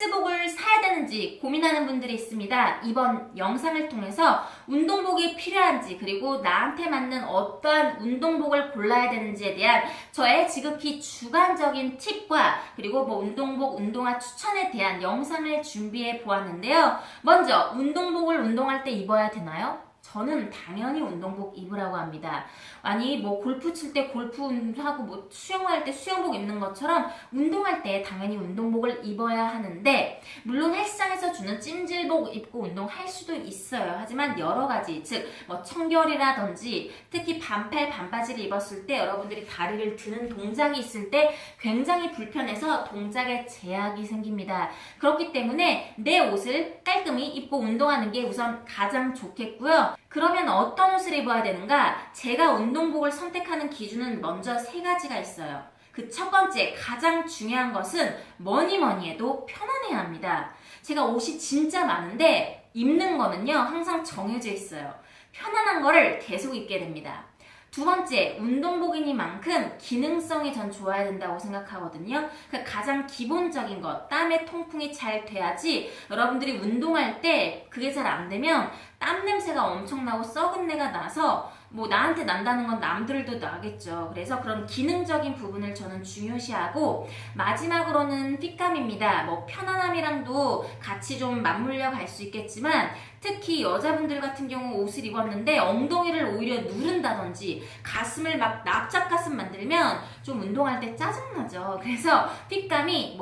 찜질복을 사야 되는지 고민하는 분들이 있습니다. 이번 영상을 통해서 운동복이 필요한지 그리고 나한테 맞는 어떠한 운동복을 골라야 되는지에 대한 저의 지극히 주관적인 팁과 그리고 운동복, 운동화 추천에 대한 영상을 준비해 보았는데요. 먼저 운동복을 운동할 때 입어야 되나요? 저는 당연히 운동복 입으라고 합니다. 아니 골프 칠 때 골프하고 수영할 때 수영복 입는 것처럼 운동할 때 당연히 운동복을 입어야 하는데 물론 헬스장에서 주는 찜질복 입고 운동할 수도 있어요. 하지만 여러 가지 즉 청결이라든지 특히 반팔 반바지를 입었을 때 여러분들이 다리를 드는 동작이 있을 때 굉장히 불편해서 동작에 제약이 생깁니다. 그렇기 때문에 내 옷을 깔끔히 입고 운동하는 게 우선 가장 좋겠고요. 그러면 어떤 옷을 입어야 되는가? 제가 운동복을 선택하는 기준은 먼저 3가지가 있어요. 그 첫 번째, 가장 중요한 것은 뭐니 해도 편안해야 합니다. 제가 옷이 진짜 많은데 입는 거는요, 항상 정해져 있어요. 편안한 거를 계속 입게 됩니다. 두 번째, 운동복이니만큼 기능성이 전 좋아야 된다고 생각하거든요. 그 가장 기본적인 것, 땀의 통풍이 잘 돼야지 여러분들이 운동할 때 그게 잘 안 되면 땀 냄새가 엄청나고 썩은 내가 나서 나한테 난다는 건 남들도 나겠죠. 그래서 그런 기능적인 부분을 저는 중요시하고 마지막으로는 핏감입니다. 편안함이랑도 같이 좀 맞물려 갈 수 있겠지만 특히 여자분들 같은 경우 옷을 입었는데 엉덩이를 오히려 누른다든지 가슴을 막 납작가슴 만들면 좀 운동할 때 짜증나죠. 그래서 핏감이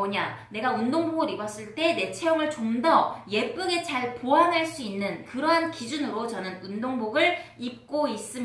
내가 운동복을 입었을 때 내 체형을 좀 더 예쁘게 잘 보완할 수 있는 그러한 기준으로 저는 운동복을 입고 있습니다.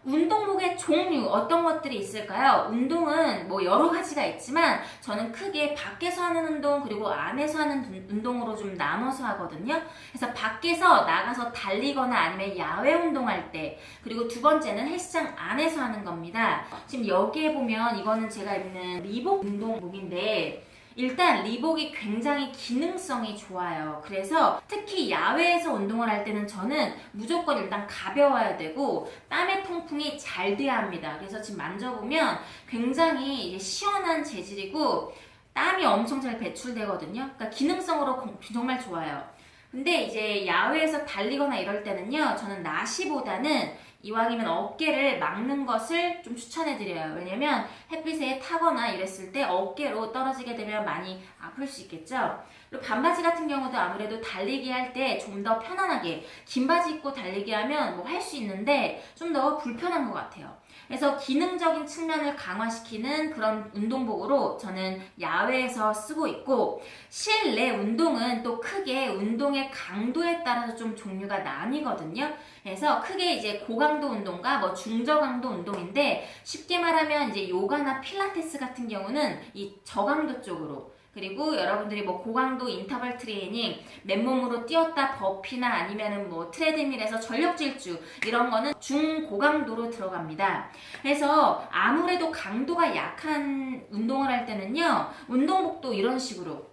운동복의 종류 어떤 것들이 있을까요? 운동은 여러 가지가 있지만 저는 크게 밖에서 하는 운동 그리고 안에서 하는 운동으로 좀 나눠서 하거든요. 그래서 밖에서 나가서 달리거나 아니면 야외 운동할 때 그리고 두 번째는 헬스장 안에서 하는 겁니다. 지금 여기에 보면 이거는 제가 입는 리복 운동복인데 일단 리복이 굉장히 기능성이 좋아요. 그래서 특히 야외에서 운동을 할 때는 저는 무조건 일단 가벼워야 되고 땀의 통풍이 잘 돼야 합니다. 그래서 지금 만져보면 굉장히 시원한 재질이고 땀이 엄청 잘 배출되거든요. 그러니까 기능성으로 정말 좋아요. 근데 이제 야외에서 달리거나 이럴 때는요, 저는 나시보다는 이왕이면 어깨를 막는 것을 좀 추천해드려요. 왜냐면 햇빛에 타거나 이랬을 때 어깨로 떨어지게 되면 많이 아플 수 있겠죠. 그리고 반바지 같은 경우도 아무래도 달리기 할 때 좀 더 편안하게 긴 바지 입고 달리기 하면 할 수 있는데 좀 더 불편한 것 같아요. 그래서 기능적인 측면을 강화시키는 그런 운동복으로 저는 야외에서 쓰고 있고 실내 운동은 또 크게 운동의 강도에 따라서 좀 종류가 나뉘거든요. 그래서 크게 이제 고강도 운동과 중저강도 운동인데 쉽게 말하면 이제 요가나 필라테스 같은 경우는 이 저강도 쪽으로 그리고 여러분들이 고강도 인터벌 트레이닝, 맨몸으로 뛰었다 버피나 아니면은 트레드밀에서 전력 질주 이런 거는 중고강도로 들어갑니다. 그래서 아무래도 강도가 약한 운동을 할 때는요, 운동복도 이런 식으로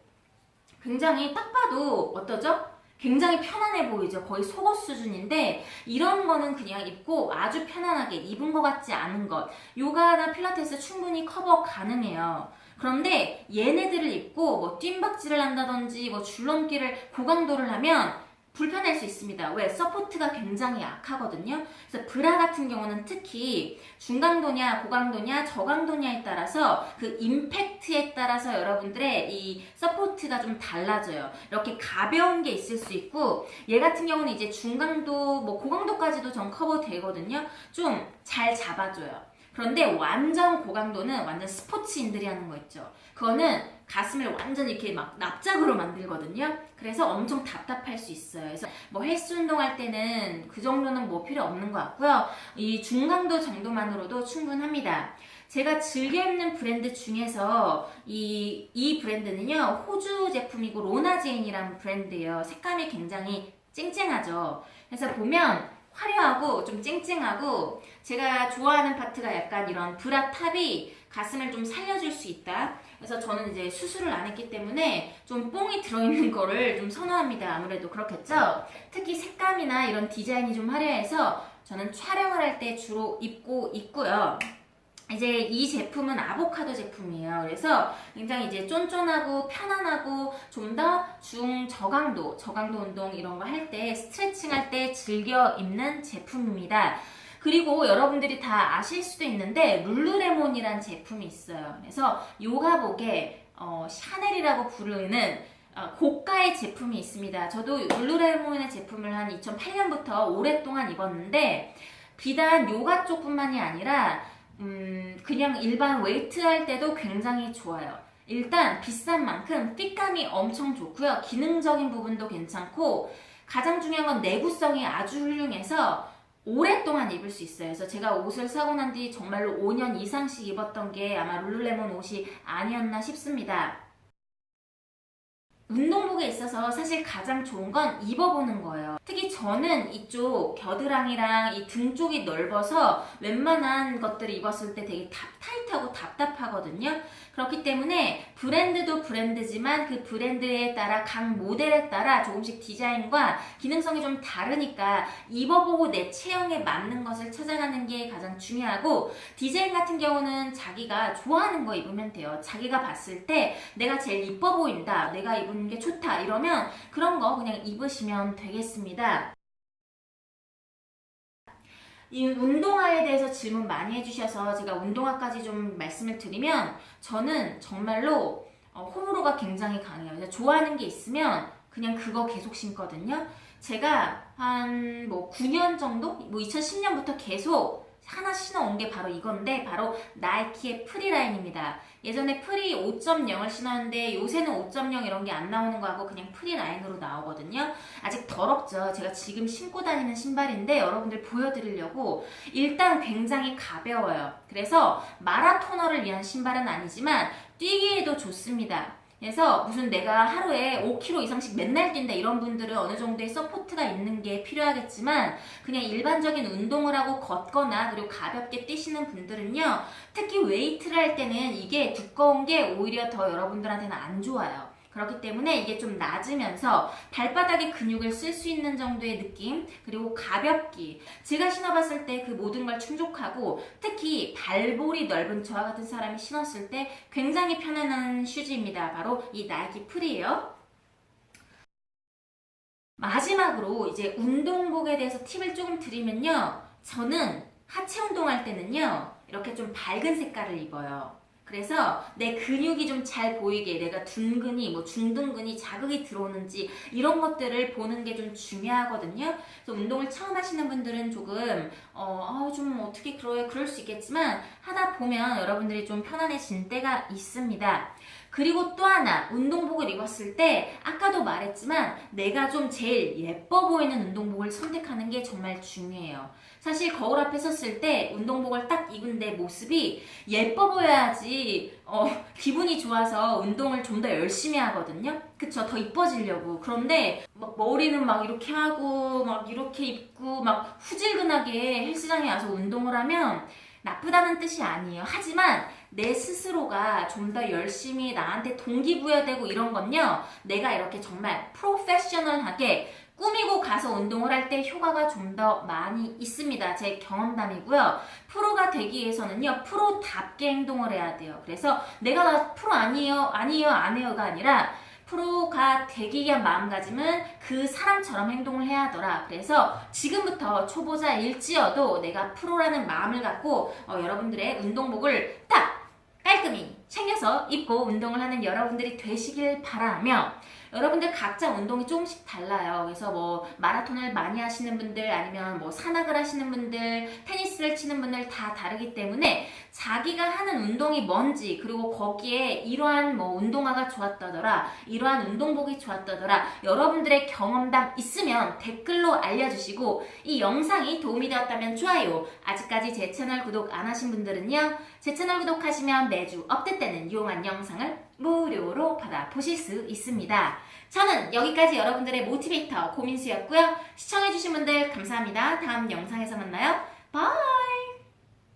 굉장히 딱 봐도 어떠죠? 굉장히 편안해 보이죠? 거의 속옷 수준인데 이런 거는 그냥 입고 아주 편안하게 입은 것 같지 않은 것 요가나 필라테스 충분히 커버 가능해요. 그런데 얘네들을 입고 뜀박질을 한다든지 줄넘기를 고강도를 하면 불편할 수 있습니다. 왜? 서포트가 굉장히 약하거든요. 그래서 브라 같은 경우는 특히 중강도냐 고강도냐 저강도냐에 따라서 그 임팩트에 따라서 여러분들의 이 서포트가 좀 달라져요. 이렇게 가벼운 게 있을 수 있고 얘 같은 경우는 이제 중강도 고강도까지도 전 커버 되거든요. 좀 잘 잡아줘요. 그런데 완전 고강도는 완전 스포츠인들이 하는 거 있죠. 그거는 가슴을 완전 이렇게 납작으로 만들거든요. 그래서 엄청 답답할 수 있어요. 그래서 헬스 운동할 때는 그 정도는 필요 없는 것 같고요. 이 중강도 정도만으로도 충분합니다. 제가 즐겨 입는 브랜드 중에서 이 브랜드는요, 호주 제품이고 로나제인이라는 브랜드예요. 색감이 굉장히 쨍쨍하죠. 그래서 보면 화려하고 좀 쨍쨍하고 제가 좋아하는 파트가 약간 이런 브라 탑이 가슴을 좀 살려줄 수 있다. 그래서 저는 이제 수술을 안 했기 때문에 좀 뽕이 들어있는 거를 좀 선호합니다. 아무래도 그렇겠죠? 특히 색감이나 이런 디자인이 좀 화려해서 저는 촬영을 할 때 주로 입고 있고요. 이제 이 제품은 아보카도 제품이에요. 그래서 굉장히 이제 쫀쫀하고 편안하고 좀 더 중저강도, 저강도 운동 이런 거 할 때, 스트레칭 할 때 즐겨 입는 제품입니다. 그리고 여러분들이 다 아실 수도 있는데 룰루레몬이란 제품이 있어요. 그래서 요가복에 샤넬이라고 부르는 고가의 제품이 있습니다. 저도 룰루레몬의 제품을 한 2008년부터 오랫동안 입었는데 비단 요가 쪽뿐만이 아니라 그냥 일반 웨이트 할 때도 굉장히 좋아요. 일단 비싼 만큼 핏감이 엄청 좋고요. 기능적인 부분도 괜찮고 가장 중요한 건 내구성이 아주 훌륭해서 오랫동안 입을 수 있어요. 그래서 제가 옷을 사고 난 뒤 정말로 5년 이상씩 입었던 게 아마 룰루레몬 옷이 아니었나 싶습니다. 운동복에 있어서 사실 가장 좋은 건 입어보는 거예요. 특히 저는 이쪽 겨드랑이랑 이 등 쪽이 넓어서 웬만한 것들을 입었을 때 되게 타이트하고 답답하거든요. 그렇기 때문에 브랜드도 브랜드지만 그 브랜드에 따라 각 모델에 따라 조금씩 디자인과 기능성이 좀 다르니까 입어보고 내 체형에 맞는 것을 찾아가는 게 가장 중요하고 디자인 같은 경우는 자기가 좋아하는 거 입으면 돼요. 자기가 봤을 때 내가 제일 이뻐 보인다, 내가 입은 게 좋다 이러면 그런 거 그냥 입으시면 되겠습니다. 이 운동화에 대해서 질문 많이 해주셔서 제가 운동화까지 좀 말씀을 드리면 저는 정말로 호불호가 굉장히 강해요. 그래서 좋아하는 게 있으면 그냥 그거 계속 신거든요. 제가 한 9년 정도? 2010년부터 계속 하나 신어온 게 바로 이건데 바로 나이키의 프리라인입니다. 예전에 프리 5.0을 신었는데 요새는 5.0 이런 게 안 나오는 거하고 그냥 프리라인으로 나오거든요. 아직 더럽죠. 제가 지금 신고 다니는 신발인데 여러분들 보여드리려고 일단 굉장히 가벼워요. 그래서 마라토너를 위한 신발은 아니지만 뛰기에도 좋습니다. 그래서 무슨 내가 하루에 5km 이상씩 맨날 뛴다 이런 분들은 어느 정도의 서포트가 있는 게 필요하겠지만 그냥 일반적인 운동을 하고 걷거나 그리고 가볍게 뛰시는 분들은요, 특히 웨이트를 할 때는 이게 두꺼운 게 오히려 더 여러분들한테는 안 좋아요. 그렇기 때문에 이게 좀 낮으면서 발바닥에 근육을 쓸 수 있는 정도의 느낌, 그리고 가볍기. 제가 신어봤을 때 그 모든 걸 충족하고 특히 발볼이 넓은 저와 같은 사람이 신었을 때 굉장히 편안한 슈즈입니다. 바로 이 나이키 프리예요. 마지막으로 이제 운동복에 대해서 팁을 조금 드리면요. 저는 하체 운동할 때는요, 이렇게 좀 밝은 색깔을 입어요. 그래서 내 근육이 좀 잘 보이게 내가 둔근이, 중둔근이 자극이 들어오는지 이런 것들을 보는 게 좀 중요하거든요. 그래서 운동을 처음 하시는 분들은 조금 좀 어떻게 그럴 수 있겠지만 하다 보면 여러분들이 좀 편안해진 때가 있습니다. 그리고 또 하나, 운동복을 입었을 때 아까도 말했지만 내가 좀 제일 예뻐 보이는 운동복을 선택하는 게 정말 중요해요. 사실 거울 앞에 섰을 때 운동복을 딱 입은 내 모습이 예뻐 보여야지 기분이 좋아서 운동을 좀 더 열심히 하거든요. 그쵸? 더 이뻐지려고. 그런데 막 머리는 막 이렇게 하고 막 이렇게 입고 막 후질근하게 헬스장에 와서 운동을 하면 나쁘다는 뜻이 아니에요. 하지만 내 스스로가 좀 더 열심히 나한테 동기부여되고 이런 건요, 내가 이렇게 정말 프로페셔널하게 꾸미고 가서 운동을 할 때 효과가 좀 더 많이 있습니다. 제 경험담이고요. 프로가 되기 위해서는요, 프로답게 행동을 해야 돼요. 그래서 내가 나 프로 아니에요, 안 해요가 아니라 프로가 되기 위한 마음가짐은 그 사람처럼 행동을 해야 하더라. 그래서 지금부터 초보자일지어도 내가 프로라는 마음을 갖고 여러분들의 운동복을 딱 깔끔히 챙겨서 입고 운동을 하는 여러분들이 되시길 바라며, 여러분들 각자 운동이 조금씩 달라요. 그래서 마라톤을 많이 하시는 분들, 아니면 산악을 하시는 분들, 테니스를 치는 분들 다 다르기 때문에 자기가 하는 운동이 뭔지, 그리고 거기에 이러한 운동화가 좋았다더라, 이러한 운동복이 좋았다더라, 여러분들의 경험담 있으면 댓글로 알려주시고, 이 영상이 도움이 되었다면 좋아요, 아직까지 제 채널 구독 안 하신 분들은요, 제 채널 구독하시면 매주 업데이트되는 유용한 영상을 무료로 받아보실 수 있습니다. 저는 여기까지 여러분들의 모티베이터 고민수였고요. 시청해주신 분들 감사합니다. 다음 영상에서 만나요. 바이.